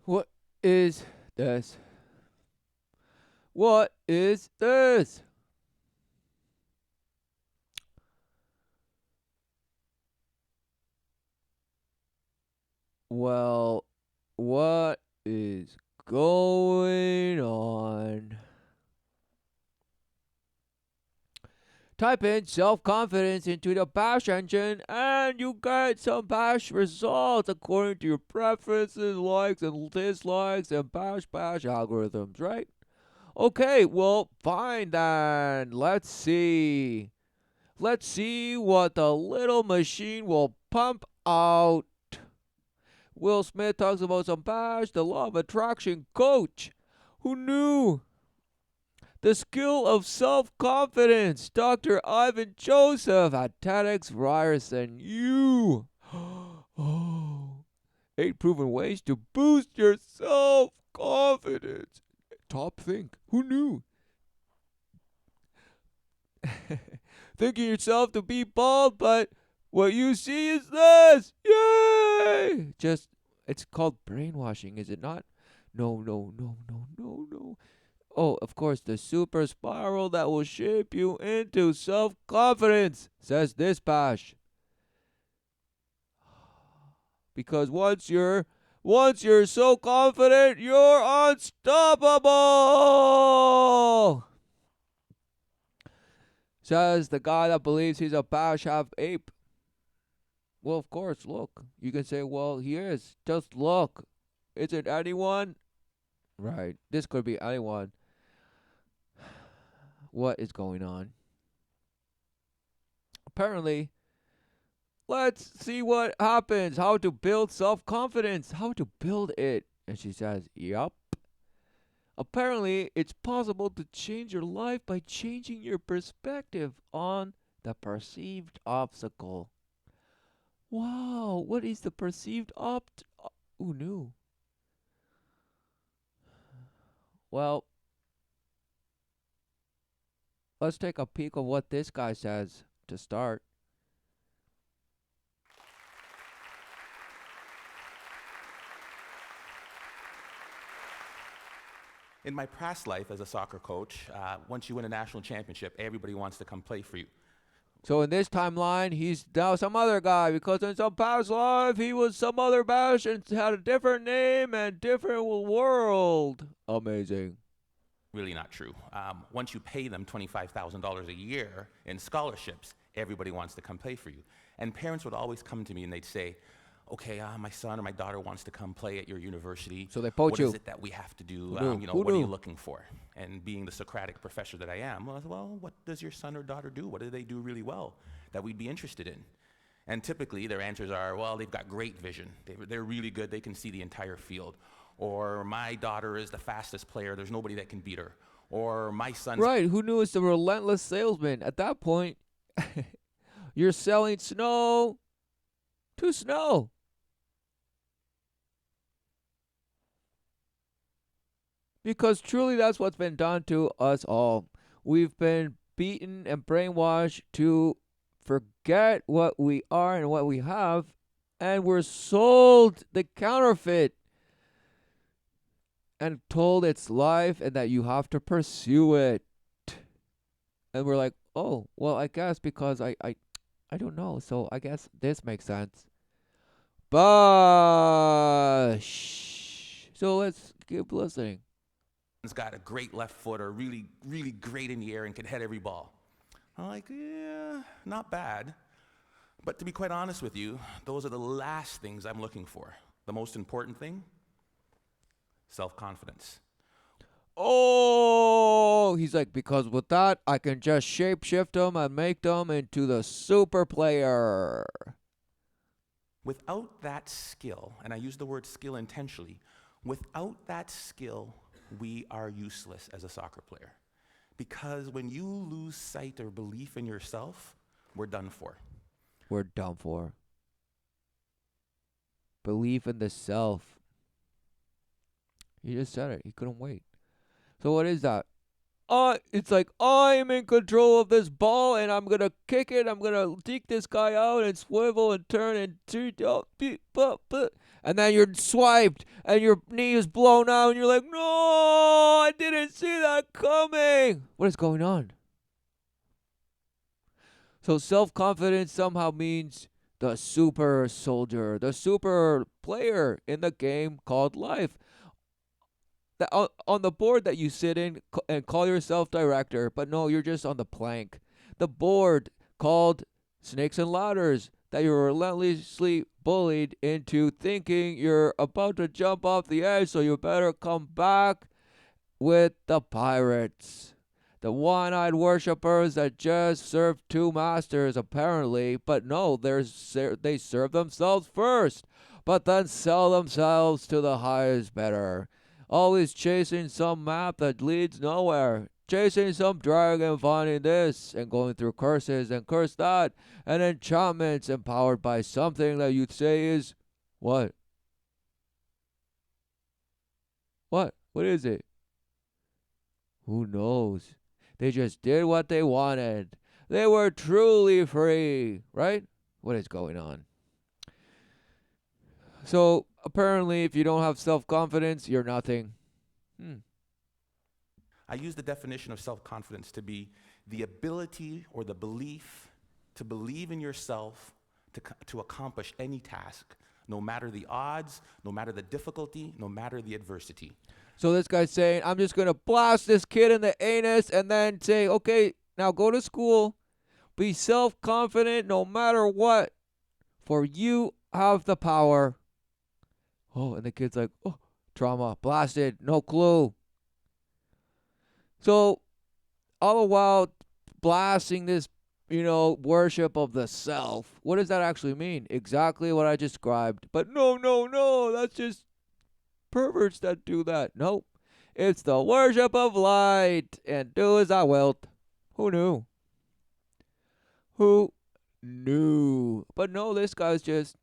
What is this? What is this? Well, what is going on? Type in self-confidence into the bash engine and you get some bash results according to your preferences, likes and dislikes and bash algorithms, right? Okay, well, fine then. Let's see. Let's see what the little machine will pump out. Will Smith talks about some bash, the law of attraction coach. Who knew? The skill of self-confidence. Dr. Ivan Joseph at TEDx Ryerson. You. Oh. 8 proven ways to boost your self-confidence. Top think. Who knew? Thinking yourself to be bald, but what you see is this. Yay! Just, it's called brainwashing, is it not? No, no, no, no, no, no. Oh, of course, the super spiral that will shape you into self-confidence, says this Pash. Because once you're so confident, you're unstoppable. Says the guy that believes he's a Bash half ape. Well, of course, look. You can say, well, he is. Just look. Is it anyone? Right. This could be anyone. What is going on? Apparently, let's see what happens. How to build self-confidence. How to build it. And she says, yup. Apparently, it's possible to change your life by changing your perspective on the perceived obstacle. Wow, what is the perceived Who knew? Well, let's take a peek of what this guy says to start. In my past life as a soccer coach, once you win a national championship, everybody wants to come play for you. So in this timeline, he's now some other guy because in some past life he was some other bash and had a different name and different world. Amazing. Really not true. Once you pay them $25,000 a year in scholarships, everybody wants to come play for you. And parents would always come to me and they'd say, okay, my son or my daughter wants to come play at your university. So they poach What you. is it that we have to do? Who knew? Who What are you knew? looking for? And being the Socratic professor that I am, I said, well, what does your son or daughter do? What do they do really well that we'd be interested in? And typically their answers are, well, they've got great vision. They're really good. They can see the entire field. Or my daughter is the fastest player. There's nobody that can beat her. Or my son's... Right, who knew it's the relentless salesman? At that point, you're selling snow to snow. Because truly that's what's been done to us all. We've been beaten and brainwashed to forget what we are and what we have, and we're sold the counterfeit and told it's life and that you have to pursue it. And we're like, oh, well, I guess because I don't know, so I guess this makes sense. Bush. So let's keep listening. Has got a great left foot or really, really great in the air and can head every ball. I'm like, yeah, not bad. But to be quite honest with you, those are the last things I'm looking for. The most important thing, self-confidence. Oh, he's like, because with that, I can just shapeshift them and make them into the super player. Without that skill, and I use the word skill intentionally, without that skill, we are useless as a soccer player. Because when you lose sight or belief in yourself, we're done for. We're done for. Belief in the self. He just said it. He couldn't wait. So what is that? It's like, I'm in control of this ball and I'm going to kick it. I'm going to deke this guy out and swivel and turn and and then you're swiped, and your knee is blown out, and you're like, no, I didn't see that coming. What is going on? So self-confidence somehow means the super soldier, the super player in the game called life. That on the board that you sit in and call yourself director, but no, you're just on the plank. The board called snakes and ladders that you're relentlessly bullied into thinking you're about to jump off the edge, so you better come back with the pirates. The one-eyed worshippers that just serve two masters apparently, but no, they serve themselves first, but then sell themselves to the highest bidder. Always chasing some map that leads nowhere. Chasing some dragon, finding this, and going through curses and curse that, and enchantments empowered by something that you'd say is what? What? What is it? Who knows? They just did what they wanted. They were truly free, right? What is going on? So, apparently, if you don't have self confidence, you're nothing. I use the definition of self-confidence to be the ability or the belief to believe in yourself to accomplish any task, no matter the odds, no matter the difficulty, no matter the adversity. So this guy's saying, I'm just going to blast this kid in the anus and then say, okay, now go to school. Be self-confident no matter what, for you have the power. Oh, and the kid's like, oh, trauma, blasted, no clue. So all the while blasting this, worship of the self, what does that actually mean? Exactly what I described. But no, that's just perverts that do that. Nope. It's the worship of light, and do as I wilt. Who knew? Who knew? But no, this guy's just,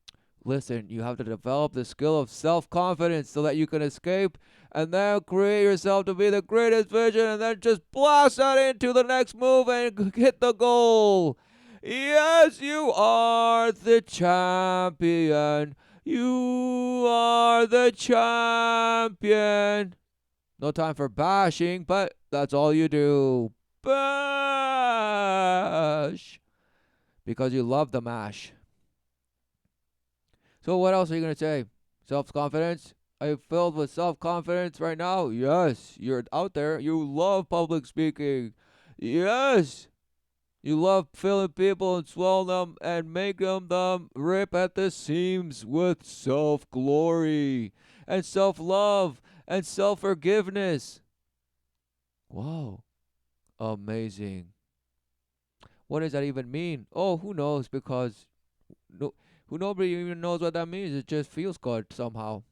listen, you have to develop the skill of self-confidence so that you can escape and then create yourself to be the greatest vision and then just blast that into the next move and hit the goal. Yes, you are the champion. You are the champion. No time for bashing, but that's all you do. Bash. Because you love the mash. So what else are you going to say? Self-confidence? Are you filled with self-confidence right now? Yes. You're out there. You love public speaking. Yes. You love filling people and swelling them and making them rip at the seams with self-glory and self-love and self-forgiveness. Wow. Amazing. What does that even mean? Oh, who knows? Because nobody even knows what that means. It just feels good somehow.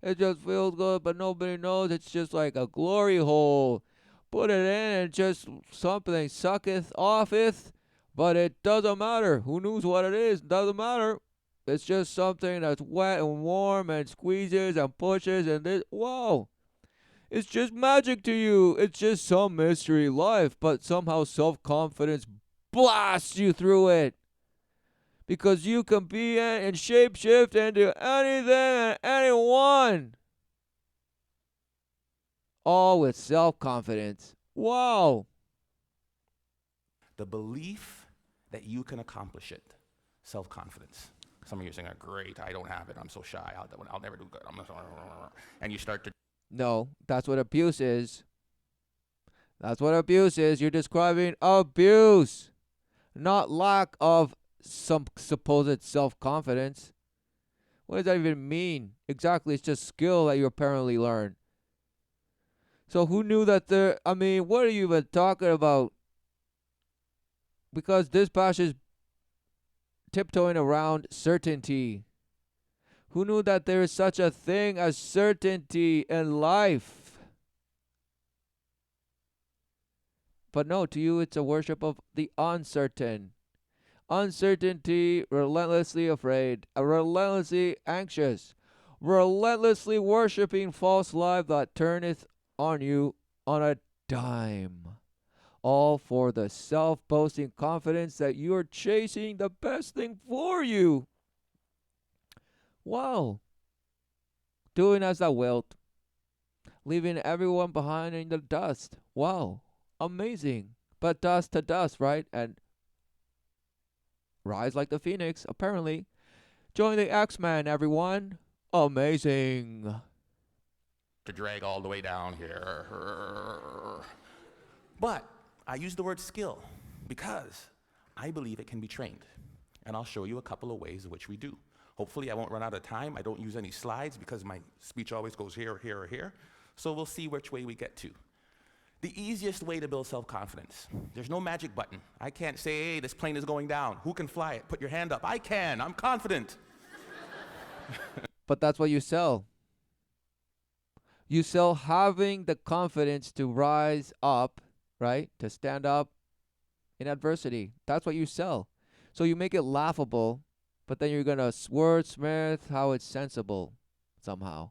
It just feels good, but nobody knows. It's just like a glory hole. Put it in and just something sucketh offeth, but it doesn't matter. Who knows what it is? Doesn't matter. It's just something that's wet and warm and squeezes and pushes and this. Wow. It's just magic to you. It's just some mystery life, but somehow self-confidence blasts you through it. Because you can be in and shapeshift into anything and anyone. All with self-confidence. Wow. The belief that you can accomplish it. Self-confidence. Some of you are saying, great, I don't have it. I'm so shy. I'll never do good. And you start to... No, that's what abuse is. That's what abuse is. You're describing abuse, not lack of some supposed self-confidence. What does that even mean? Exactly, it's just skill that you apparently learned. So who knew that what are you even talking about? Because this passage is tiptoeing around certainty. Who knew that there is such a thing as certainty in life? But no, to you it's a worship of the uncertain. Uncertainty, relentlessly afraid, relentlessly anxious, relentlessly worshipping false life that turneth on you on a dime. All for the self-boasting confidence that you are chasing the best thing for you. Wow. doing as thou wilt, leaving everyone behind in the dust. Wow, amazing. But dust to dust, right? And rise like the phoenix, apparently. Join the X-Men, everyone. Amazing. To drag all the way down here. But I use the word skill because I believe it can be trained. And I'll show you a couple of ways in which we do. Hopefully I won't run out of time. I don't use any slides because my speech always goes here, or here, or here. So we'll see which way we get to. The easiest way to build self-confidence. There's no magic button. I can't say, hey, this plane is going down. Who can fly it? Put your hand up. I can. I'm confident. But that's what you sell. You sell having the confidence to rise up, right? To stand up in adversity. That's what you sell. So you make it laughable, but then you're going to wordsmith how it's sensible somehow.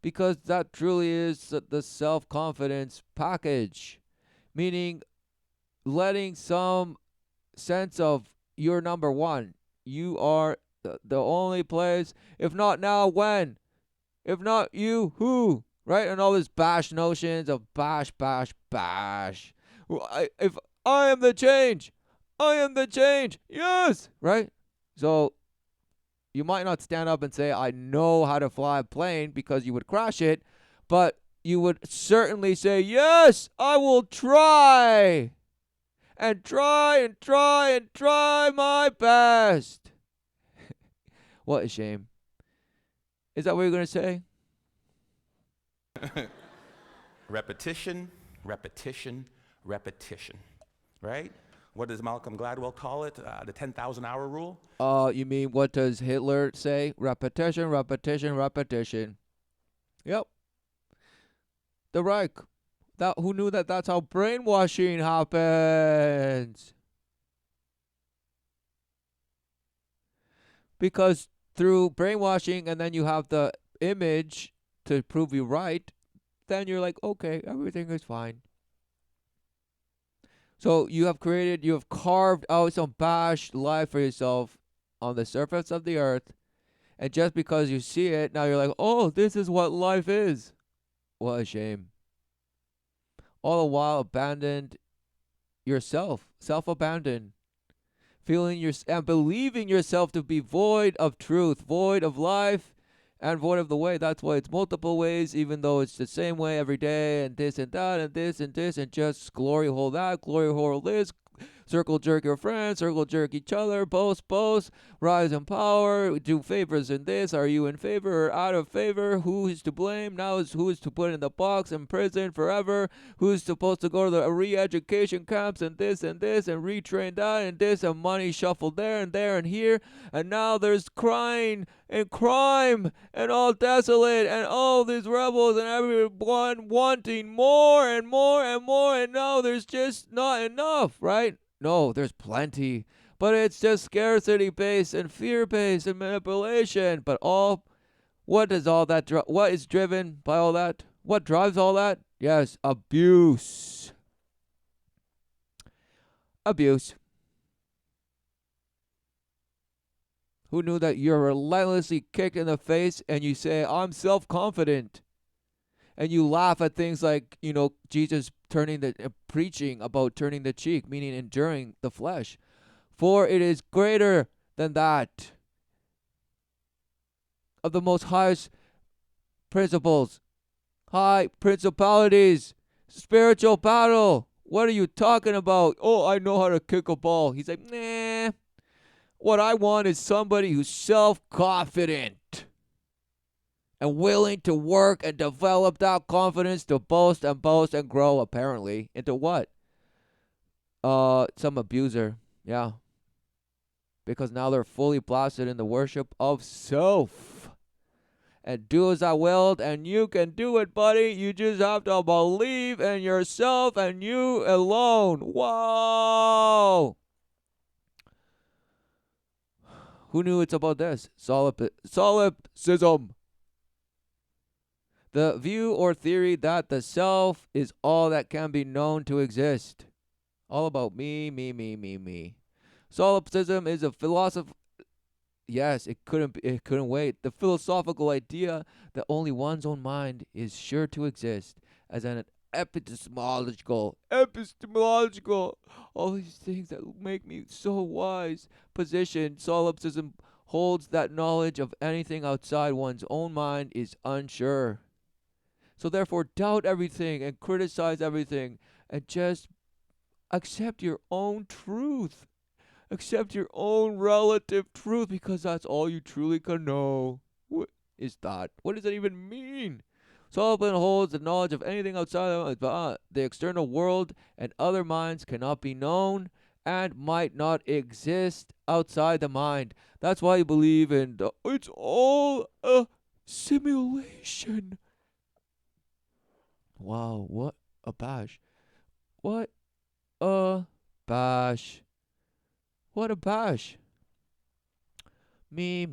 Because that truly is the self-confidence package. Meaning letting some sense of you're number one. You are the only place. If not now, when? If not you, who? Right? And all these bash notions of bash, bash, bash. If I am the change, I am the change. Yes! Right? So you might not stand up and say, I know how to fly a plane, because you would crash it. But you would certainly say, yes, I will try. And try and try and try my best. What a shame. Is that what you're going to say? Repetition, repetition, repetition. Right? What does Malcolm Gladwell call it? The 10,000 hour rule? You mean, what does Hitler say? Repetition, repetition, repetition. Yep. The Reich. Who knew that that's how brainwashing happens? Because through brainwashing, and then you have the image to prove you right, then you're like, okay, everything is fine. So you have carved out some bash life for yourself on the surface of the earth, and just because you see it, now you're like, oh, this is what life is. What a shame. All the while abandoned yourself, self-abandoned. Feeling and believing yourself to be void of truth, void of life, and void of the way. That's why it's multiple ways, even though it's the same way every day, and this and that, and this and this, and just glory hole that, glory hole this, circle jerk your friends, circle jerk each other, boast, rise in power, do favors in this. Are you in favor or out of favor? Who is to blame? Now is who is to put in the box in prison forever? Who's supposed to go to the re-education camps and this and retrain that and this, and money shuffled there and here, and now there's crying and crime and all desolate and all these rebels and everyone wanting more and more and more, and now there's just not enough, right? No, there's plenty, but it's just scarcity based and fear based and manipulation. But what is all that? What is driven by all that? What drives all that? Yes, abuse. Abuse. Who knew that you're relentlessly kicked in the face and you say, I'm self-confident? And you laugh at things like, Jesus preaching about turning the cheek, meaning enduring the flesh. For it is greater than that. Of the most highest principles, high principalities, spiritual battle. What are you talking about? Oh, I know how to kick a ball. He's like, nah. What I want is somebody who's self-confident and willing to work and develop that confidence to boast and grow, apparently, into what? Some abuser. Yeah. Because now they're fully blasted in the worship of self. And do as I willed, and you can do it, buddy. You just have to believe in yourself and you alone. Whoa! Who knew it's about this? Solipsism. The view or theory that the self is all that can be known to exist. All about me, me, me, me, me. Solipsism is a Yes, it couldn't wait. The philosophical idea that only one's own mind is sure to exist as an epistemological, all these things that make me so wise position. Solipsism holds that knowledge of anything outside one's own mind is unsure. So therefore, doubt everything and criticize everything and just accept your own truth. Accept your own relative truth because that's all you truly can know. What is that? What does that even mean? Solomon holds the knowledge of anything outside of the external world and other minds cannot be known and might not exist outside the mind. That's why you believe in it's all a simulation. Wow, what a bash. What a bash. What a bash. Me.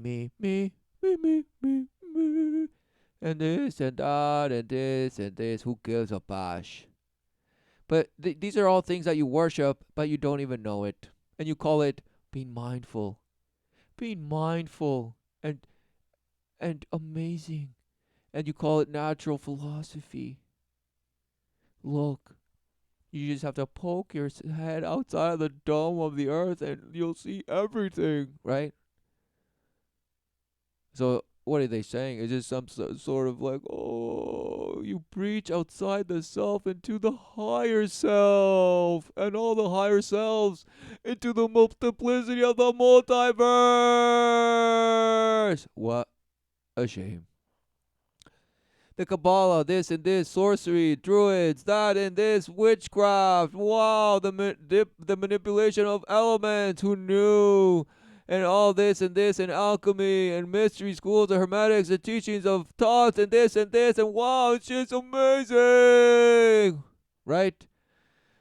And this and that and this and this. Who gives a bash? But these are all things that you worship, but you don't even know it. And you call it being mindful. Being mindful and amazing. And you call it natural philosophy. Look, you just have to poke your head outside of the dome of the earth and you'll see everything, right? So what are they saying? Is this some sort of like, oh, you preach outside the self into the higher self, and all the higher selves into the multiplicity of the multiverse? What a shame. The Kabbalah, this and this, sorcery, druids, that and this, witchcraft. Wow, the manipulation of elements. Who knew? And all this and this, and alchemy, and mystery schools, and hermetics, the teachings of thoughts, and this, and wow, it's just amazing! Right?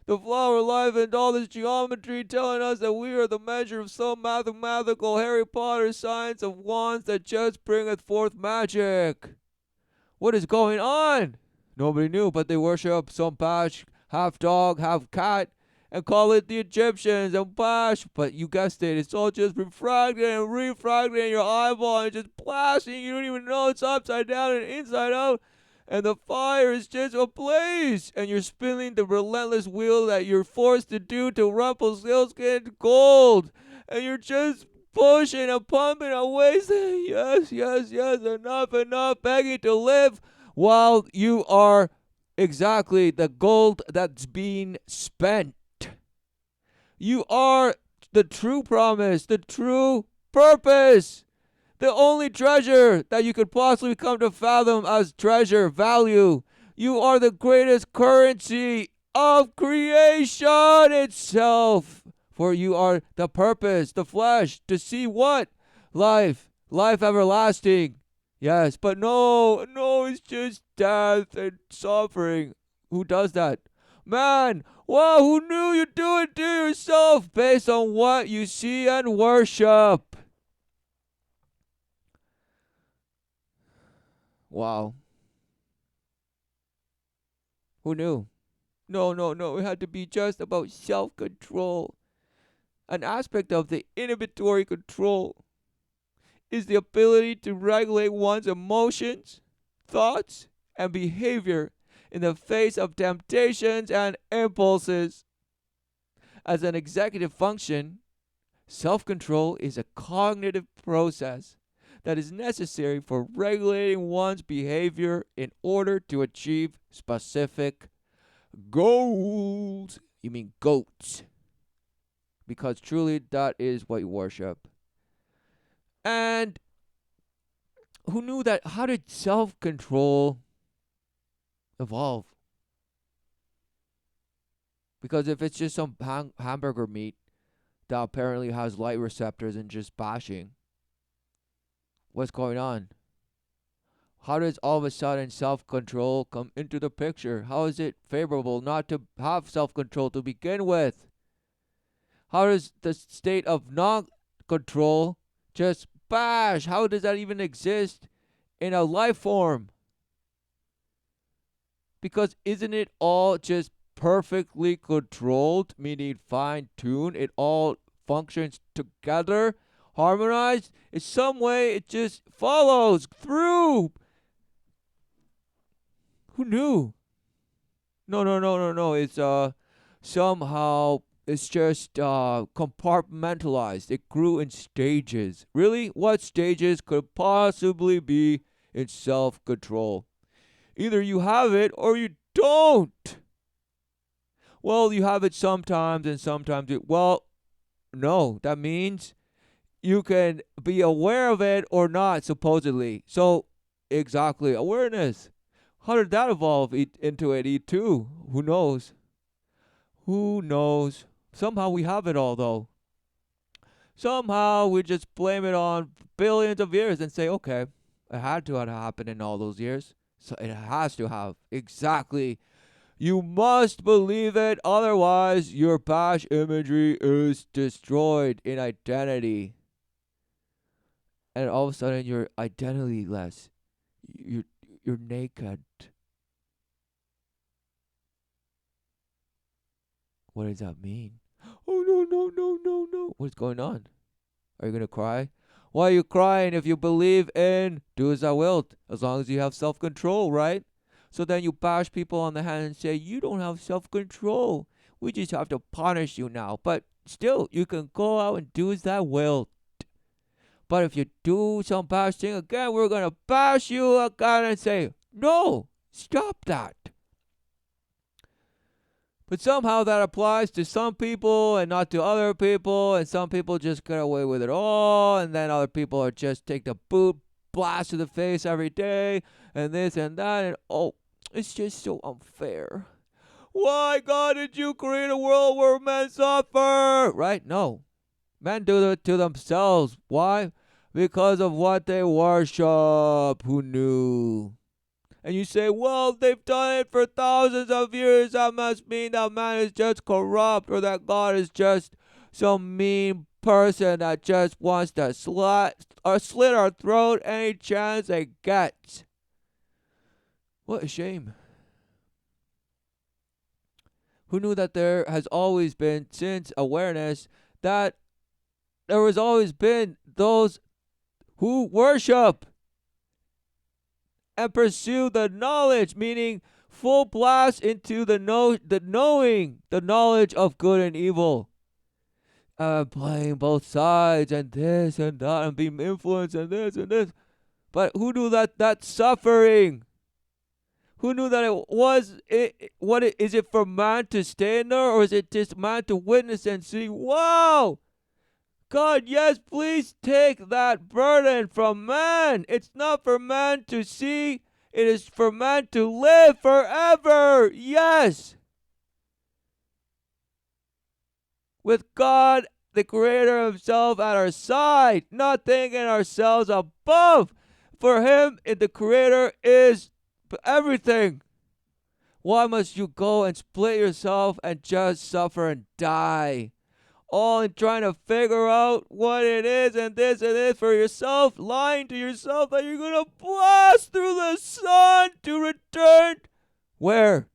The flower life and all this geometry telling us that we are the measure of some mathematical Harry Potter science of wands that just bringeth forth magic. What is going on? Nobody knew, but they worship some bash, half dog, half cat, and call it the Egyptians and bash. But you guessed it, it's all just refracted and refracted in your eyeball and just blasting. You don't even know it's upside down and inside out. And the fire is just ablaze. And you're spinning the relentless wheel that you're forced to do to Rumpelstiltskin gold. And you're just pushing and pumping away, saying, yes, enough, begging to live, while you are exactly the gold that's being spent. You are the true promise, the true purpose, the only treasure that you could possibly come to fathom as treasure, value. You are the greatest currency of creation itself. For you are the purpose, the flesh, to see what? Life everlasting. Yes, but no, it's just death and suffering. Who does that? Man, wow, who knew you'd do it to yourself based on what you see and worship? Wow. Who knew? No. It had to be just about self control. An aspect of the inhibitory control is the ability to regulate one's emotions, thoughts, and behavior in the face of temptations and impulses. As an executive function, self control is a cognitive process that is necessary for regulating one's behavior in order to achieve specific goals. You mean goats. Because truly that is what you worship. And who knew that? How did self control evolve? Because if it's just some hamburger meat that apparently has light receptors and just bashing, what's going on? How does all of a sudden self control come into the picture? How is it favorable not to have self control to begin with? How does the state of non control just bash? How does that even exist in a life form? Because isn't it all just perfectly controlled, meaning fine tuned? It all functions together harmonized. In some way, it just follows through. Who knew? No, no, no, no, no. It's somehow it's just compartmentalized. It grew in stages. Really? What stages could possibly be in self-control? Either you have it or you don't. Well, you have it sometimes and sometimes you well, no, that means you can be aware of it or not, supposedly. So, exactly, awareness. How did that evolve into it, E2? Who knows? Who knows? Somehow we have it all, though. Somehow we just blame it on billions of years and say, okay, it had to have happened in all those years. So it has to have. Exactly. You must believe it, otherwise your bash imagery is destroyed in identity. And all of a sudden you're identityless. You're you're naked. What does that mean? Oh no no no no no. What's going on? Are you gonna cry? Why are you crying if you believe in do as thou wilt? As long as you have self control, right? So then you bash people on the hand and say, you don't have self control. We just have to punish you now. But still, you can go out and do as thou wilt. But if you do some bashing again, we're going to bash you again and say, no, stop that. But somehow that applies to some people and not to other people, and some people just get away with it all, and then other people are just take the boot blast to the face every day, and this and that, and oh, it's just so unfair. Why, God, did you create a world where men suffer? Right? No. Men do it to themselves. Why? Because of what they worship. Who knew? And you say, well, they've done it for thousands of years. That must mean that man is just corrupt or that God is just some mean person that just wants to slit our throat any chance they get. What a shame. Who knew that there has always been, since awareness, that there has always been those who worship and pursue the knowledge, meaning full blast into the knowing, the knowledge of good and evil. Playing both sides and this and that and being influenced and this and this. But who knew that that's suffering? Who knew that it was is it for man to stand there, or is it just man to witness and see, wow, God, yes, please take that burden from man. It's not for man to see. It is for man to live forever. Yes. With God, the Creator Himself at our side, not thinking ourselves above. For Him, the Creator is everything. Why must you go and split yourself and just suffer and die? All in trying to figure out what it is and this for yourself, lying to yourself that you're going to blast through the sun to return. Where?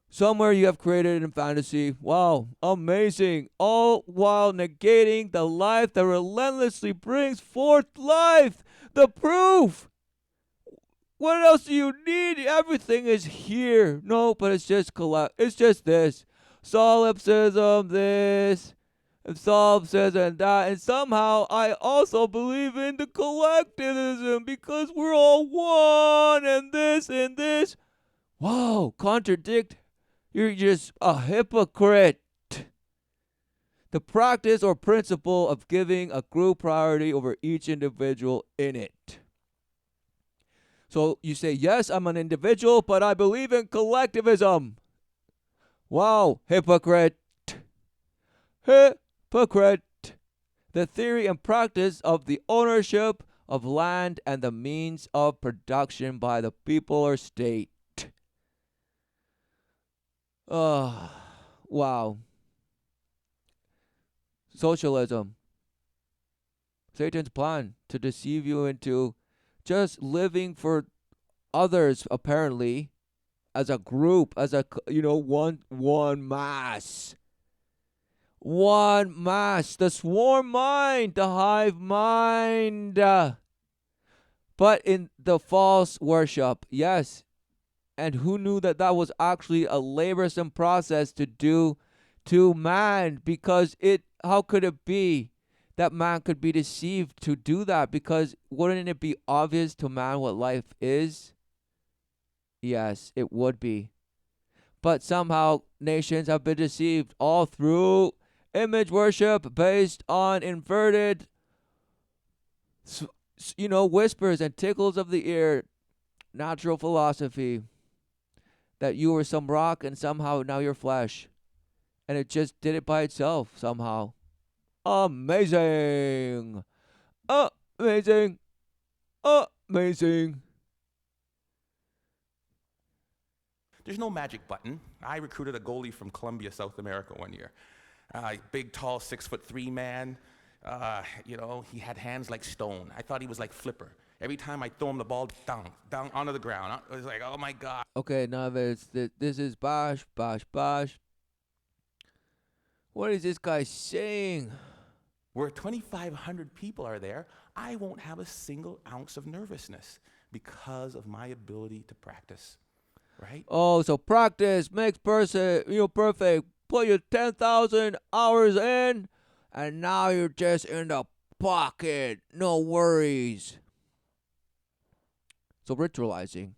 Somewhere you have created in fantasy. Wow, amazing. All while negating the life that relentlessly brings forth life. The proof. What else do you need? Everything is here. No, but it's just it's just this. Solipsism, this. And solipsism and that. And somehow I also believe in the collectivism because we're all one and this and this. Wow, contradict. You're just a hypocrite. The practice or principle of giving a group priority over each individual in it. So you say, yes, I'm an individual, but I believe in collectivism. Wow, hypocrite. Hypocrite. The theory and practice of the ownership of land and the means of production by the people or state. Wow. Socialism. Satan's plan to deceive you into just living for others, apparently, as a group, as a one mass. One mass, the swarm mind, the hive mind. But in the false worship, yes. And who knew that that was actually a laborsome process to do to man? Because how could it be that man could be deceived to do that? Because wouldn't it be obvious to man what life is? Yes, it would be. But somehow nations have been deceived all through image worship based on inverted, whispers and tickles of the ear, natural philosophy that you were some rock and somehow now you're flesh. And it just did it by itself somehow. Amazing! Amazing! Amazing! There's no magic button. I recruited a goalie from Colombia, South America one year. Big, tall, 6'3" man. He had hands like stone. I thought he was like Flipper. Every time I throw him the ball, down onto the ground. I was like, oh my God. Okay, now this is Bosh. What is this guy saying? Where 2,500 people are there, I won't have a single ounce of nervousness because of my ability to practice, right? Oh, so practice makes person, perfect. Put your 10,000 hours in, and now you're just in the pocket. No worries. So ritualizing.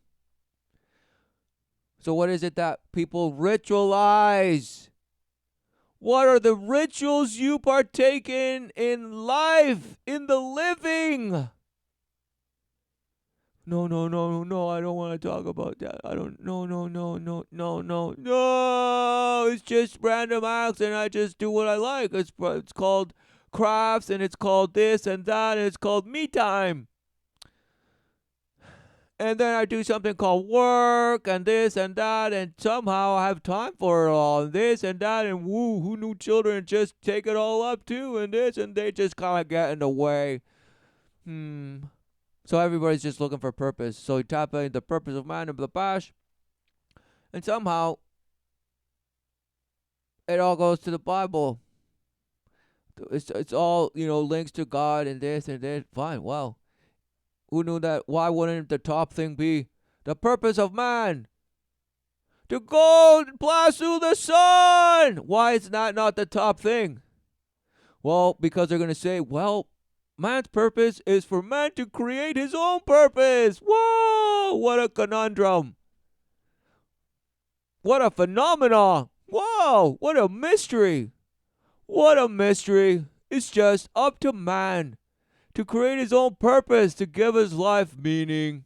So what is it that people ritualize? What are the rituals you partake in life, in the living? No, I don't want to talk about that. I don't, no. It's just random acts and I just do what I like. It's called crafts and it's called this and that and it's called me time. And then I do something called work and this and that and somehow I have time for it all and this and that and who knew children just take it all up too and this and they just kind of get in the way. So everybody's just looking for purpose. So you tap in the purpose of man and the bash. And somehow it all goes to the Bible. It's all, links to God and this and that. Fine, well. Who knew that? Why wouldn't the top thing be the purpose of man? To go and blast through the sun! Why is that not the top thing? Well, because they're going to say, well, man's purpose is for man to create his own purpose. Whoa! What a conundrum. What a phenomenon. Whoa! What a mystery. What a mystery. It's just up to man to create his own purpose, to give his life meaning.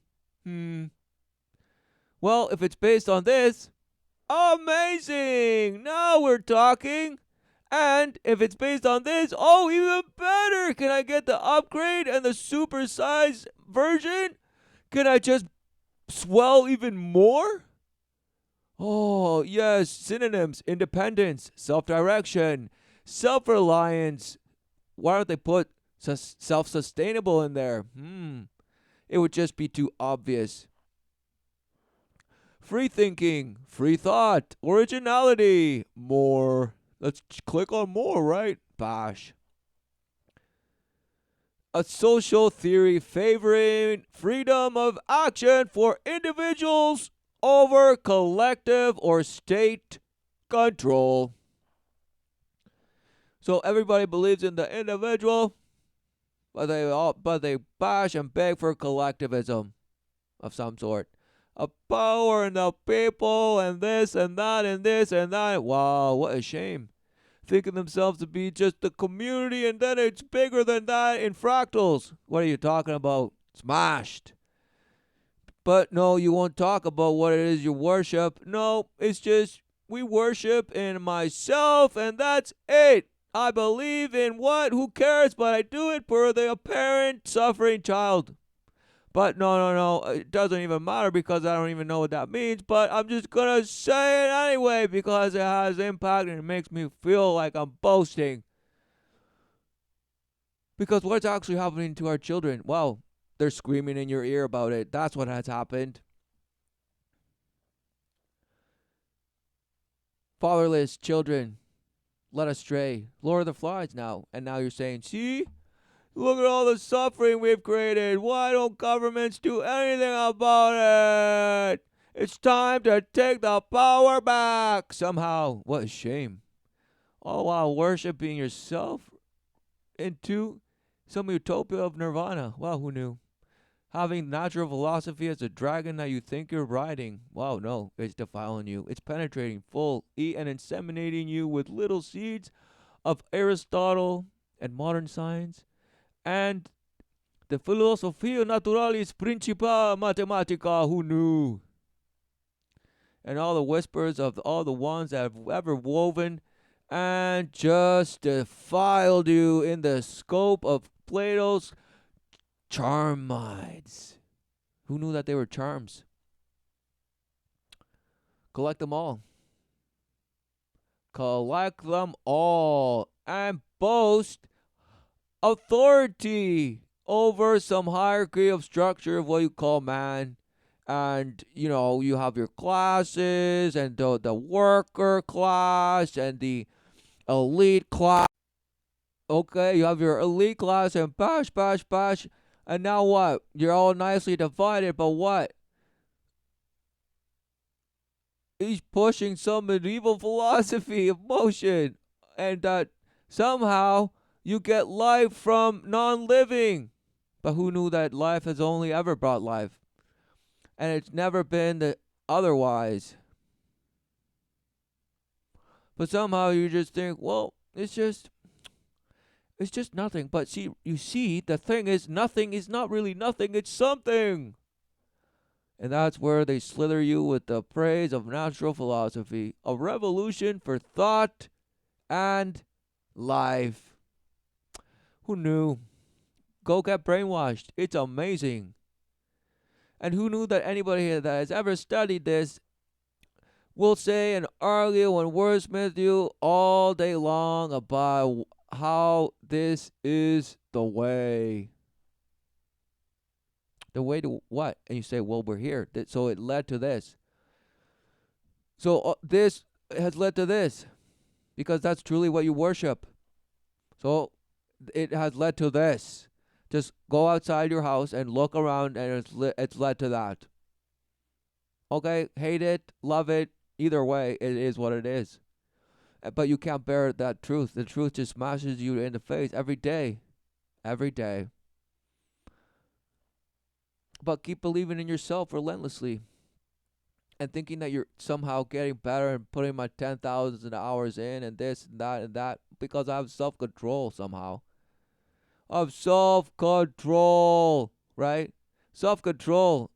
Well, if it's based on this, amazing! Now we're talking. And if it's based on this, oh, even better! Can I get the upgrade and the supersized version? Can I just swell even more? Oh, yes, synonyms: independence, self-direction, self-reliance. Why don't they put self-sustainable in there? It would just be too obvious. Free thinking, free thought, originality, more. Let's click on more, right? Bosh. A social theory favoring freedom of action for individuals over collective or state control. So everybody believes in the individual, but they bash and beg for collectivism of some sort. A power in the people and this and that and this and that. Wow, what a shame. Thinking themselves to be just the community and then it's bigger than that in fractals. What are you talking about? Smashed. But no, you won't talk about what it is you worship. No, it's just we worship in myself and that's it. I believe in what? Who cares? But I do it for the apparent suffering child. But no. It doesn't even matter because I don't even know what that means. But I'm just going to say it anyway because it has impact and it makes me feel like I'm boasting. Because what's actually happening to our children? Well, they're screaming in your ear about it. That's what has happened. Fatherless children. led astray. Lord of the Flies now. And now you're saying, see, look at all the suffering we've created. Why don't governments do anything about it? It's time to take the power back somehow. What a shame. All while worshiping yourself into some utopia of nirvana. Wow, who knew? Having natural philosophy as a dragon that you think you're riding. Wow, no, it's defiling you. It's penetrating full, and inseminating you with little seeds of Aristotle and modern science and the Philosophia Naturalis Principia Mathematica. Who knew? And all the whispers of all the ones that have ever woven and just defiled you in the scope of Plato's charmides. Who knew that they were charms? Collect them all. Collect them all and boast authority over some hierarchy of structure of what you call man. And you have your classes and the worker class and the elite class. Okay, you have your elite class and bash, bash, bash. And now what? You're all nicely divided, but what? He's pushing some medieval philosophy of motion. And that somehow you get life from non-living. But who knew that life has only ever brought life? And it's never been the otherwise. But somehow you just think, well, it's just nothing. But you see, the thing is, nothing is not really nothing, it's something. And that's where they slither you with the praise of natural philosophy, a revolution for thought and life. Who knew? Go get brainwashed. It's amazing. And who knew that anybody that has ever studied this will say and argue and wordsmith you all day long about how this is the way. The way to what? And you say, well, we're here. So it led to this. So this has led to this. Because that's truly what you worship. So it has led to this. Just go outside your house and look around, and it's led to that. Okay, hate it, love it, either way, it is what it is. But you can't bear that truth. The truth just smashes you in the face every day. Every day. But keep believing in yourself relentlessly. And thinking that you're somehow getting better and putting my 10,000 hours in and this and that and that. Because I have self-control somehow. Of self-control, right? Self-control.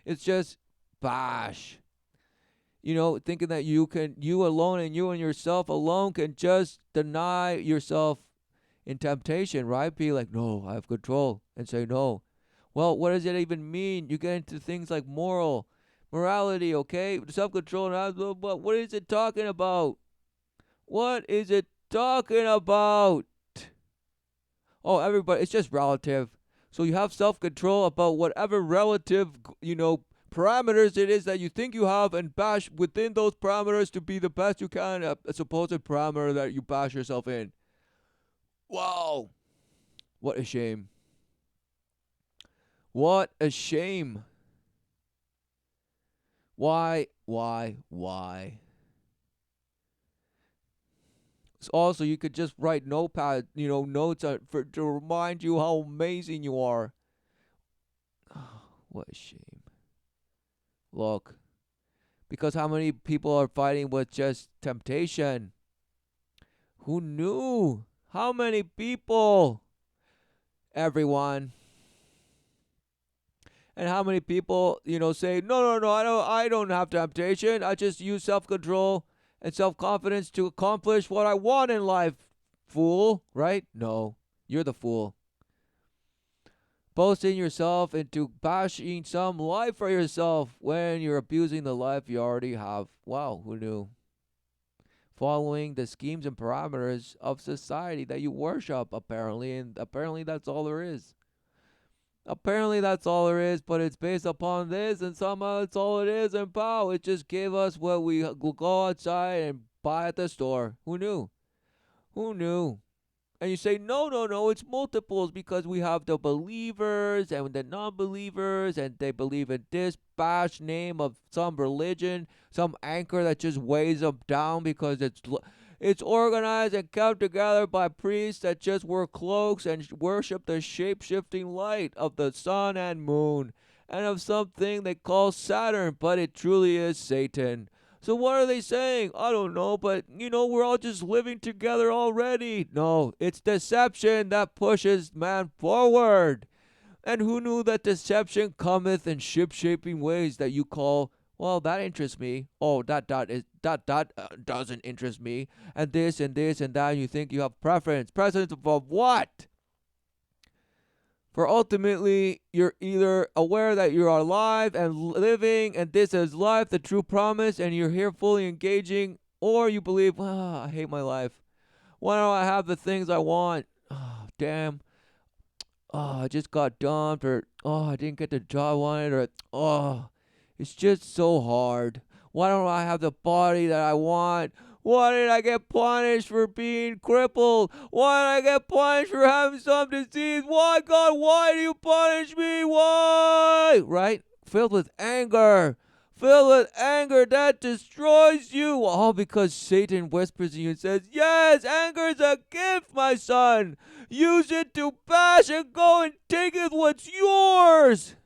It's just bash. Thinking that you alone and you and yourself alone can just deny yourself in temptation, right? Be like, no, I have control, and say no. Well, what does it even mean? You get into things like morality, okay? Self-control, but what is it talking about? What is it talking about? Oh, everybody, it's just relative. So you have self-control about whatever relative, parameters it is that you think you have, and bash within those parameters to be the best you can, a supposed parameter that you bash yourself in. Wow. What a shame. What a shame. Why? Also, you could just write notepad, notes to remind you how amazing you are. Oh, what a shame. Look, because how many people are fighting with just temptation? Who knew? How many people? Everyone. And how many people, say, no, I don't have temptation. I just use self-control and self-confidence to accomplish what I want in life, fool, right? No, you're the fool. Boasting yourself into bashing some life for yourself when you're abusing the life you already have. Wow, who knew? Following the schemes and parameters of society that you worship, apparently, and apparently that's all there is. Apparently that's all there is, but it's based upon this, and somehow it's all it is, and pow, it just gave us what we go outside and buy at the store. Who knew? Who knew? And you say, no, no, no, it's multiples because we have the believers and the non believers, and they believe in this bash name of some religion, some anchor that just weighs them down because it's organized and kept together by priests that just wear cloaks and worship the shape shifting light of the sun and moon and of something they call Saturn, but it truly is Satan. So what are they saying? I don't know, but we're all just living together already. No, it's deception that pushes man forward. And who knew that deception cometh in ship-shaping ways that you call, well, that interests me. Oh, that doesn't interest me. And this and this and that. And you think you have preference. Preference of what? For ultimately, you're either aware that you're alive and living, and this is life, the true promise, and you're here fully engaging, or you believe, I hate my life. Why don't I have the things I want? Oh, damn. Oh, I just got dumped, or I didn't get the job I wanted, or it's just so hard. Why don't I have the body that I want? Why did I get punished for being crippled? Why did I get punished for having some disease? Why, God, why do you punish me? Why? Right? Filled with anger. Filled with anger that destroys you. All because Satan whispers to you and says, yes, anger is a gift, my son. Use it to bash and go and take it what's yours.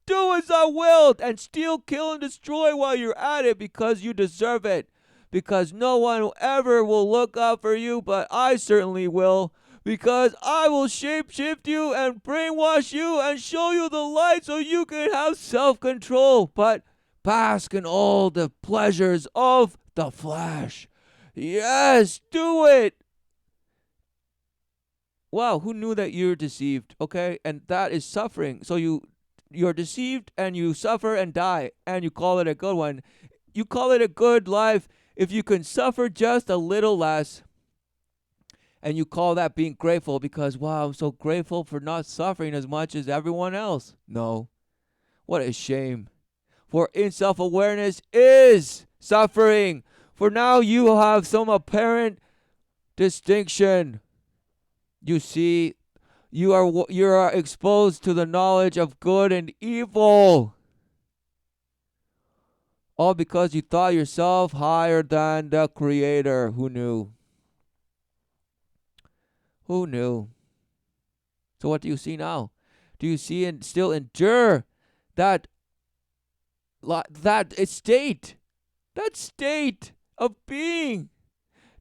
Do as I willed and steal, kill, and destroy while you're at it because you deserve it. Because no one ever will look out for you, but I certainly will. Because I will shapeshift you and brainwash you and show you the light so you can have self-control. But bask in all the pleasures of the flesh. Yes, do it. Wow, who knew that you're deceived? Okay, and that is suffering. So you're deceived and you suffer and die, and you call it a good one. You call it a good life if you can suffer just a little less. And you call that being grateful because, wow, I'm so grateful for not suffering as much as everyone else. No. What a shame. For in self awareness is suffering. For now you have some apparent distinction. You see, you are exposed to the knowledge of good and evil. All because you thought yourself higher than the Creator. Who knew? Who knew? So what do you see now? Do you see and still endure that state? That state of being?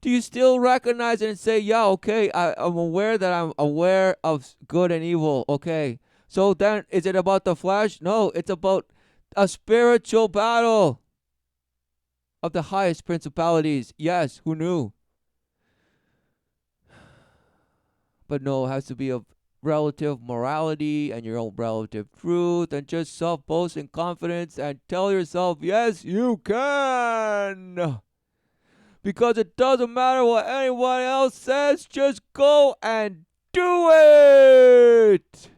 Do you still recognize it and say, yeah, okay, I'm aware that I'm aware of good and evil. Okay. So then, is it about the flesh? No, it's about a spiritual battle of the highest principalities. Yes, who knew? But no, it has to be of relative morality and your own relative truth and just self-boast and confidence and tell yourself, yes, you can. Because it doesn't matter what anyone else says, just go and do it.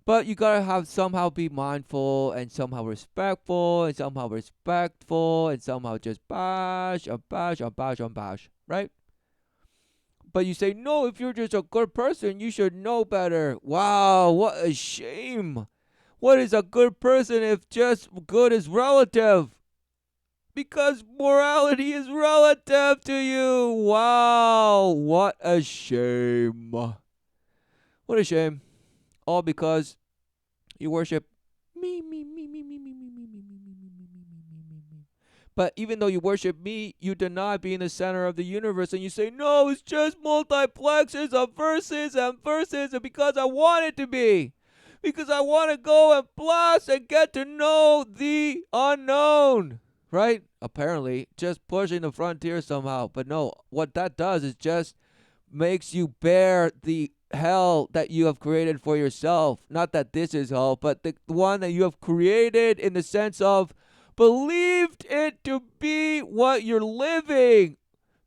But you gotta have somehow be mindful and somehow respectful and somehow respectful and somehow just bash and bash and bash and bash, right? But you say, no, if you're just a good person, you should know better. Wow, what a shame. What is a good person if just good is relative? Because morality is relative to you. Wow, what a shame. What a shame. All because you worship me, me, me, me, me, me, me, me, me, me, me, me, me, me, me. But even though you worship me, you deny being the center of the universe, and you say, no, it's just multiplexes of verses and verses, and because I want it to be. Because I want to go and blast and get to know the unknown. Right? Apparently, just pushing the frontier somehow. But no, what that does is just makes you bear the hell that you have created for yourself. Not that this is hell, but the one that you have created in the sense of believed it to be what you're living.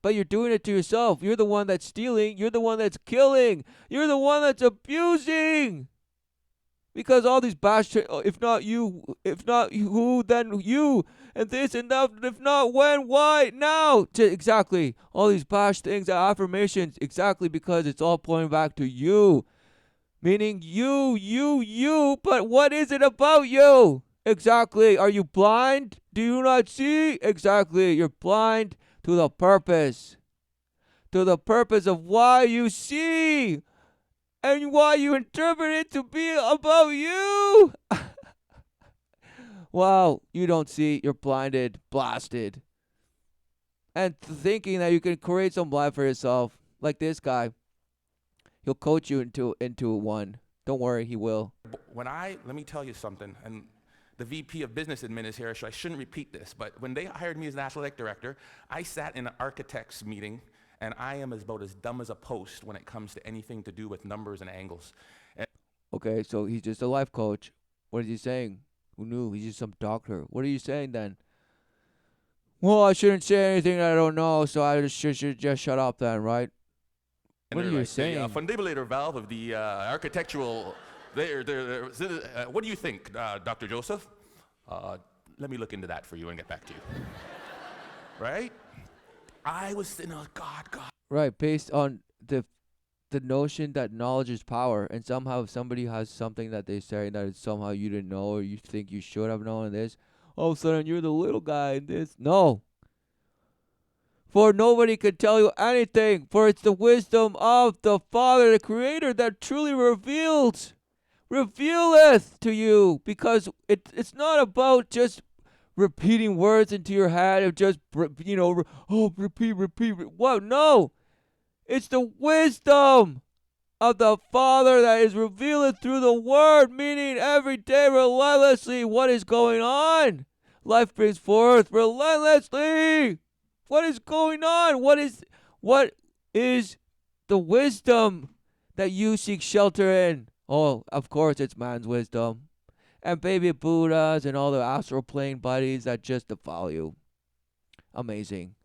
But you're doing it to yourself. You're the one that's stealing. You're the one that's killing. You're the one that's abusing. Because all these if not you, if not who, then you, and this and that, if not when, why, now. Exactly. All these bash things, affirmations, exactly because it's all pointing back to you. Meaning you, but what is it about you? Exactly. Are you blind? Do you not see? Exactly. You're blind to the purpose. To the purpose of why you see and why you interpret it to be about you. Wow, you don't see, you're blinded, blasted. And thinking that you can create some life for yourself, like this guy, he'll coach you into one. Don't worry, he will. Let me tell you something, and the VP of Business Admin is here, so I shouldn't repeat this, but when they hired me as National Athletic Director, I sat in an architect's meeting, and I am about as dumb as a post when it comes to anything to do with numbers and angles. Okay, so he's just a life coach. What is he saying? Who knew? He's just some doctor. What are you saying then? Well, I shouldn't say anything that I don't know, so I should just shut up then, right? What are you saying? The fundibulator valve of the architectural. What do you think, Dr. Joseph? Let me look into that for you and get back to you. Right? I was thinking, oh, God. Right, based on the notion that knowledge is power, and somehow if somebody has something that they say that somehow you didn't know or you think you should have known this, all of a sudden you're the little guy in this. No. For nobody could tell you anything, for it's the wisdom of the Father, the Creator, that truly revealeth to you, because it's not about just repeating words into your head of just, repeat. What? No. It's the wisdom of the Father that is revealed through the Word, meaning every day relentlessly what is going on. Life brings forth relentlessly. What is going on? What is the wisdom that you seek shelter in? Oh, of course it's man's wisdom. And baby Buddhas and all the astral plane buddies that just defile you. Amazing.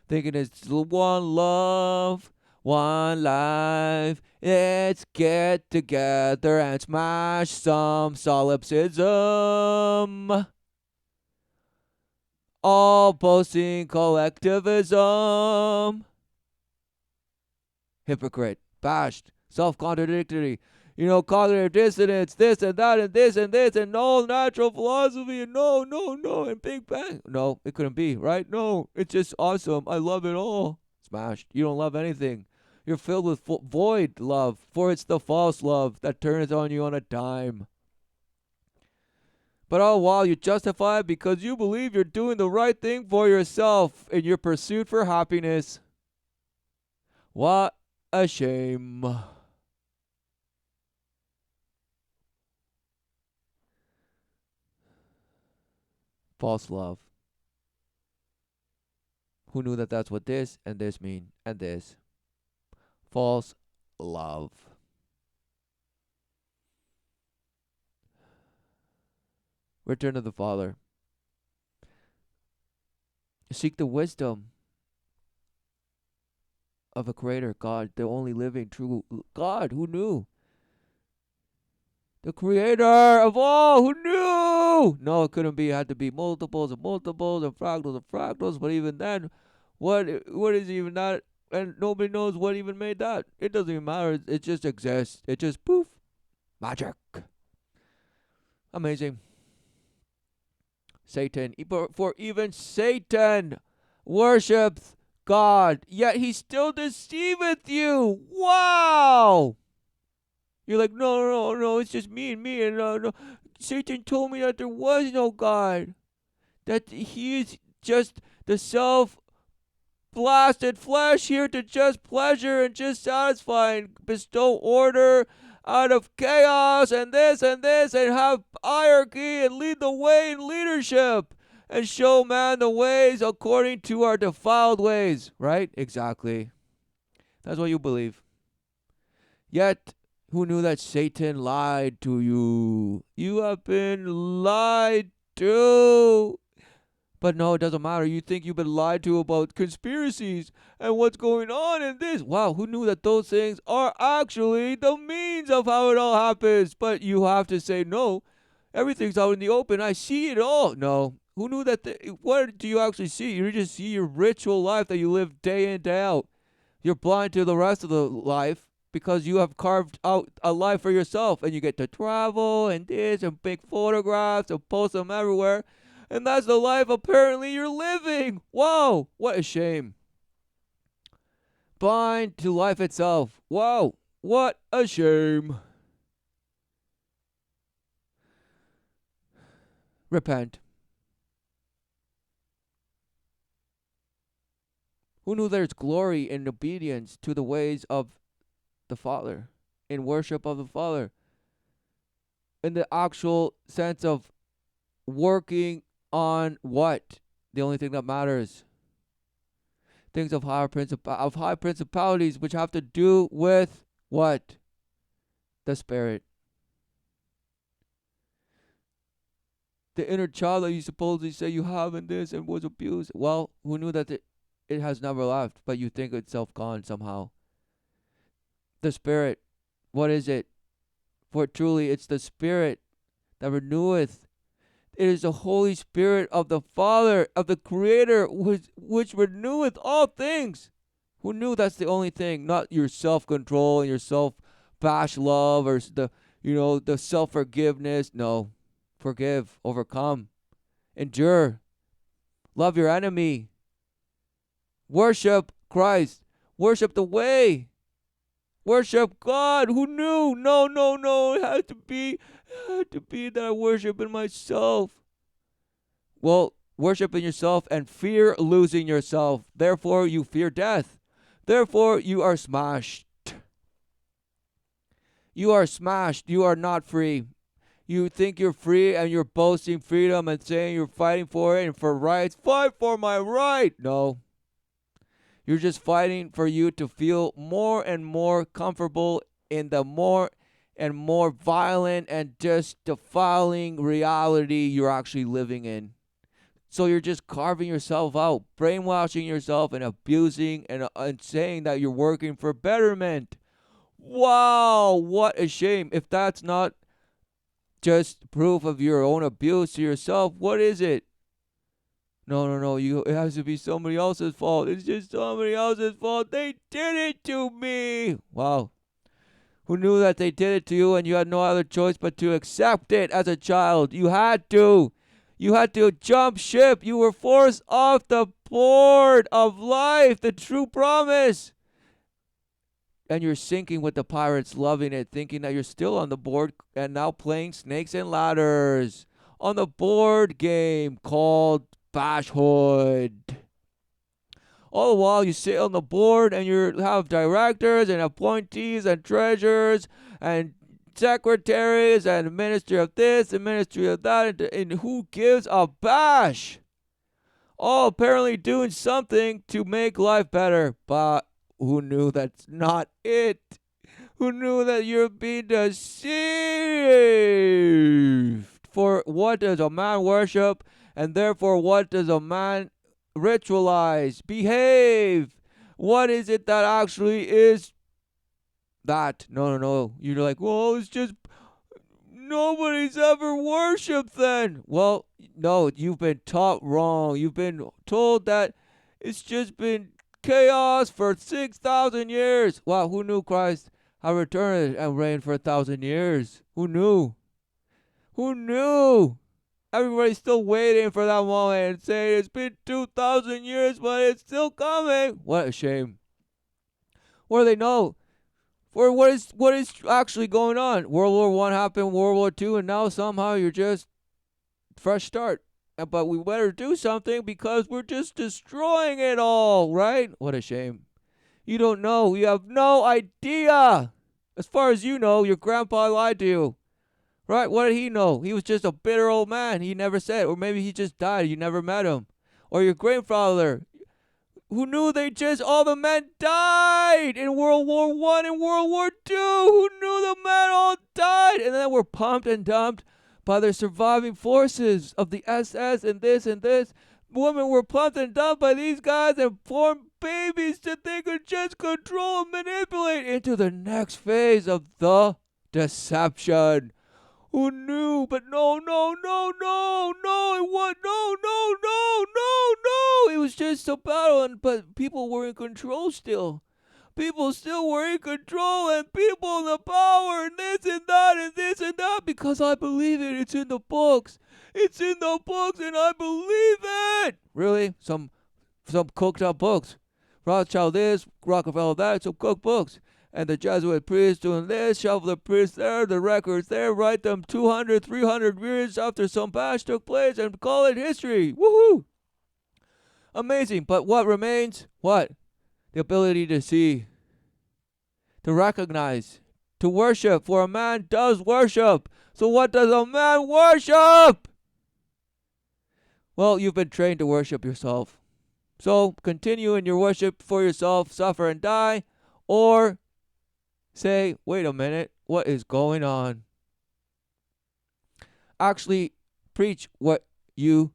Thinking it's one love, one life. Let's get together and smash some solipsism. All boasting collectivism. Hypocrite, bashed, self-contradictory, cognitive dissonance, this and that and this and this and no natural philosophy and no, and Big Bang. No, it couldn't be, right? No, it's just awesome. I love it all. Smashed. You don't love anything. You're filled with void love, for it's the false love that turns on you on a dime. But all while you justify it because you believe you're doing the right thing for yourself in your pursuit for happiness. What a shame. False love. Who knew that that's what this and this mean and this? False love. Return to the Father. Seek the wisdom of a Creator, God, the only living true God. Who knew? The Creator of all. Who knew? No, it couldn't be. It had to be multiples and multiples and fractals. But even then, what is even that? And nobody knows what even made that. It doesn't even matter. It just exists. It just poof. Magic. Amazing. Satan. For even Satan worships God, yet he still deceiveth you. Wow. You're like, no, it's just me, and no. Satan told me that there was no God. That he is just the self-blasted flesh here to just pleasure and just satisfy and bestow order out of chaos and this and have hierarchy and lead the way in leadership and show man the ways according to our defiled ways. Right? Exactly. That's what you believe. Yet, who knew that Satan lied to you? You have been lied to But no, it doesn't matter. You think you've been lied to about conspiracies and what's going on in this. Wow, who knew that those things are actually the means of how it all happens? But you have to say, no, everything's out in the open. I see it all. No. Who knew that? What do you actually see? You just see your ritual life that you live day in, day out. You're blind to the rest of the life because you have carved out a life for yourself and you get to travel and this and make photographs and post them everywhere. And that's the life apparently you're living. Wow, what a shame. Blind to life itself. Wow, what a shame. Repent. Who knew there's glory in obedience to the ways of the Father, in worship of the Father, in the actual sense of working on what? The only thing that matters. Things of high principalities which have to do with what? The spirit. The inner child that you supposedly say you have in this and was abused. Well, who knew that it has never left, but you think itself gone somehow. The spirit. What is it? For truly it's the spirit that reneweth. It is the Holy Spirit of the Father, of the Creator, which reneweth all things. Who knew that's the only thing? Not your self-control and your self-bash love or the self-forgiveness. No. Forgive, overcome, endure, love your enemy, worship Christ, worship the way, worship God. Who knew? No, no, no. It had to be that I worship in myself. Well, worship in yourself and fear losing yourself. Therefore, you fear death. Therefore, you are smashed. You are smashed. You are not free. You think you're free and you're boasting freedom and saying you're fighting for it and for rights. Fight for my right. No. You're just fighting for you to feel more and more comfortable in the more and more violent and just defiling reality you're actually living in. So you're just carving yourself out, brainwashing yourself and abusing and saying that you're working for betterment. Wow, what a shame. If that's not just proof of your own abuse to yourself, what is it? No, no, no. It has to be somebody else's fault. It's just somebody else's fault. They did it to me. Wow. Who knew that they did it to you and you had no other choice but to accept it as a child? You had to. You had to jump ship. You were forced off the board of life, the true promise. And you're sinking with the pirates, loving it, thinking that you're still on the board and now playing snakes and ladders on the board game called Bashhood. All the while you sit on the board and you have directors and appointees and treasurers and secretaries and ministry of this and ministry of that, and who gives a bash? All apparently doing something to make life better, but who knew that's not it? Who knew that you're being deceived? For what does a man worship? And therefore, what does a man ritualize? Behave. What is it that actually is that? No, no, no. You're like, well, it's just nobody's ever worshipped then. Well, no, you've been taught wrong. You've been told that it's just been chaos for 6,000 years. Wow, who knew Christ had returned and reigned for 1,000 years? Who knew? Who knew? Everybody's still waiting for that moment and saying it's been 2,000 years, but it's still coming. What a shame. What do they know? For what is actually going on? World War One happened, World War Two, and now somehow you're just fresh start. But we better do something because we're just destroying it all, right? What a shame. You don't know. You have no idea. As far as you know, your grandpa lied to you. Right? What did he know? He was just a bitter old man. He never said. Or maybe he just died. You never met him. Or your grandfather. Who knew all the men died in World War One and World War Two? Who knew the men all died? And then were pumped and dumped by the surviving forces of the SS and this Women were pumped and dumped by these guys and formed babies that they could just control and manipulate into the next phase of the deception. Who knew? But no, no, no, no, no, it was no, no, no, no, no. It was just a battle, but people were in control still. People still were in control, and people in the power, and this and that, and this and that, because I believe it. It's in the books. It's in the books, and I believe it. Really? Some cooked up books. Rothschild this, Rockefeller that, some cooked books. And the Jesuit priests doing this, shovel the priests there, the records there, write them 200, 300 years after some bash took place, and call it history. Woohoo! Amazing. But what remains? What? The ability to see, to recognize, to worship. For a man does worship. So what does a man worship? Well, you've been trained to worship yourself. So continue in your worship for yourself, suffer and die, or say, wait a minute, what is going on? Actually, preach what you,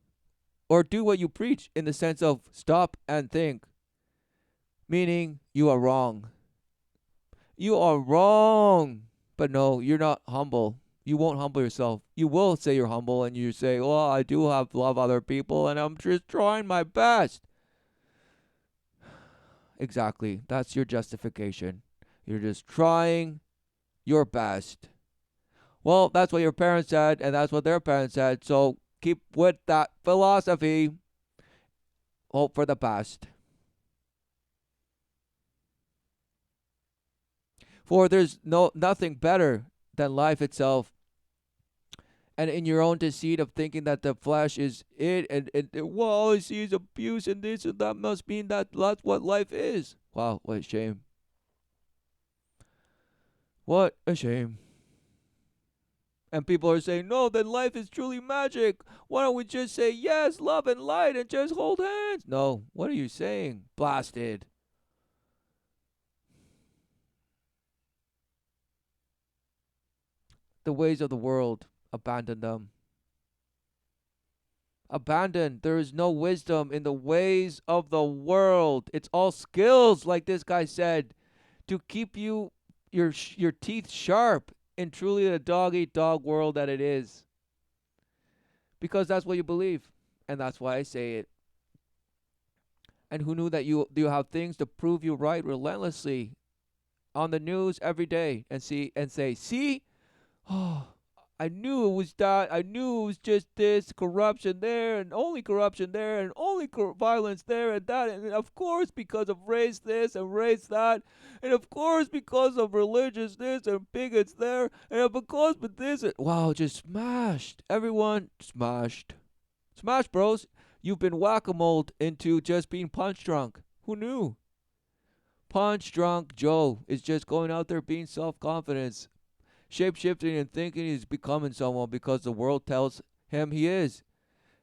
or do what you preach in the sense of stop and think. Meaning, you are wrong. You are wrong. But no, you're not humble. You won't humble yourself. You will say you're humble and you say, well, I do have love other people and I'm just trying my best. Exactly. That's your justification. You're just trying your best. Well, that's what your parents said, and that's what their parents said. So keep with that philosophy. Hope for the best. For there's nothing better than life itself. And in your own deceit of thinking that the flesh is it, and well, all I see is abuse and this and that must mean that that's what life is. Wow, what a shame. What a shame. And people are saying, no, then life is truly magic. Why don't we just say yes, love and light and just hold hands? No, what are you saying? Blasted. The ways of the world, abandon them. Abandon. There is no wisdom in the ways of the world. It's all skills, like this guy said, to keep your teeth sharp in truly the dog eat dog world that it is. Because that's what you believe, and that's why I say it. And who knew that you have things to prove you right relentlessly on the news every day and say, see, oh, I knew it was that. I knew it was just this corruption there, and only corruption there, and only violence there, and that. And of course, because of race this and race that, and of course, because of religious this and bigots there, and of course, but this. Wow, just smashed. Everyone smashed. Smash, bros. You've been whack-a-moled into just being punch drunk. Who knew? Punch drunk Joe is just going out there being self-confidence, shape-shifting and thinking he's becoming someone because the world tells him he is.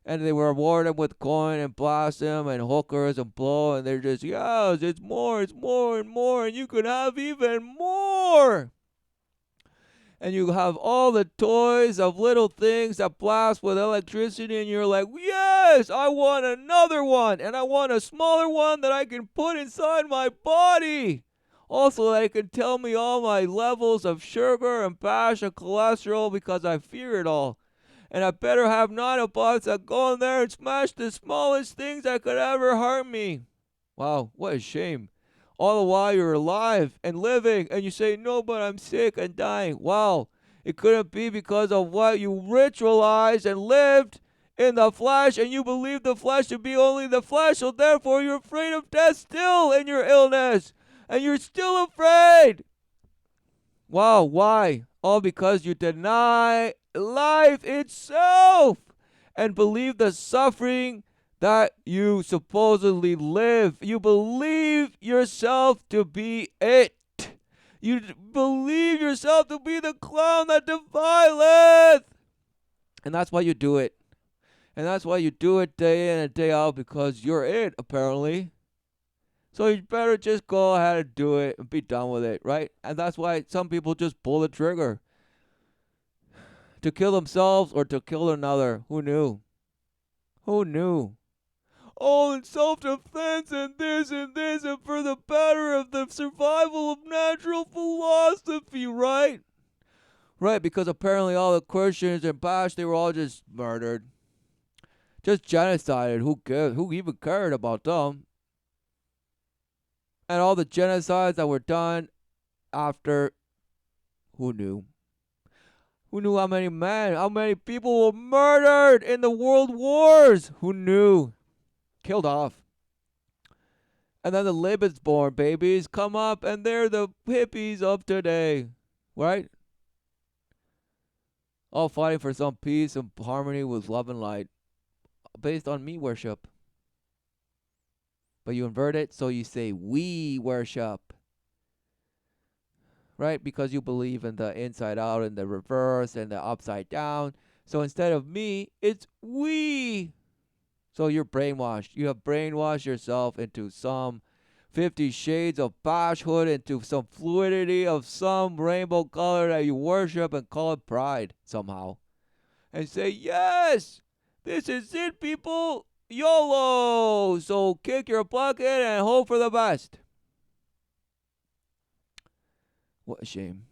And they will reward him with coin and blast him and hookers and blow, and they're just, yes, it's more and more, and you can have even more. And you have all the toys of little things that blast with electricity, and you're like, yes, I want another one, and I want a smaller one that I can put inside my body. Also, that it can tell me all my levels of sugar and bash and cholesterol because I fear it all. And I better have nanobots that go in there and smash the smallest things that could ever harm me. Wow, what a shame. All the while you're alive and living, and you say, no, but I'm sick and dying. Wow, it couldn't be because of what you ritualized and lived in the flesh, and you believe the flesh to be only the flesh, so therefore you're afraid of death still in your illness. And you're still afraid. Wow, why? All because you deny life itself and believe the suffering that you supposedly live. You believe yourself to be it. You believe yourself to be the clown that defileth. And that's why you do it. And that's why you do it day in and day out, because you're it, apparently. So you better just go ahead and do it and be done with it, right? And that's why some people just pull the trigger to kill themselves or to kill another. Who knew? Who knew? all in self-defense and this and for the better of the survival of natural philosophy, right? Right, because apparently all the Christians and Bash, they were all just murdered. Just genocided. Who cares? Who even cared about them? And all the genocides that were done after, who knew? Who knew how many people were murdered in the world wars? Who knew? Killed off. And then the Lebensborn babies come up and they're the hippies of today. Right? All fighting for some peace and harmony with love and light. Based on me worship. But you invert it, so you say we worship. Right? Because you believe in the inside out and the reverse and the upside down. So instead of me, it's we. So you're brainwashed. You have brainwashed yourself into some 50 shades of bashhood, into some fluidity of some rainbow color that you worship and call it pride somehow. And say, yes, this is it, people. YOLO. So kick your bucket and hope for the best. What a shame.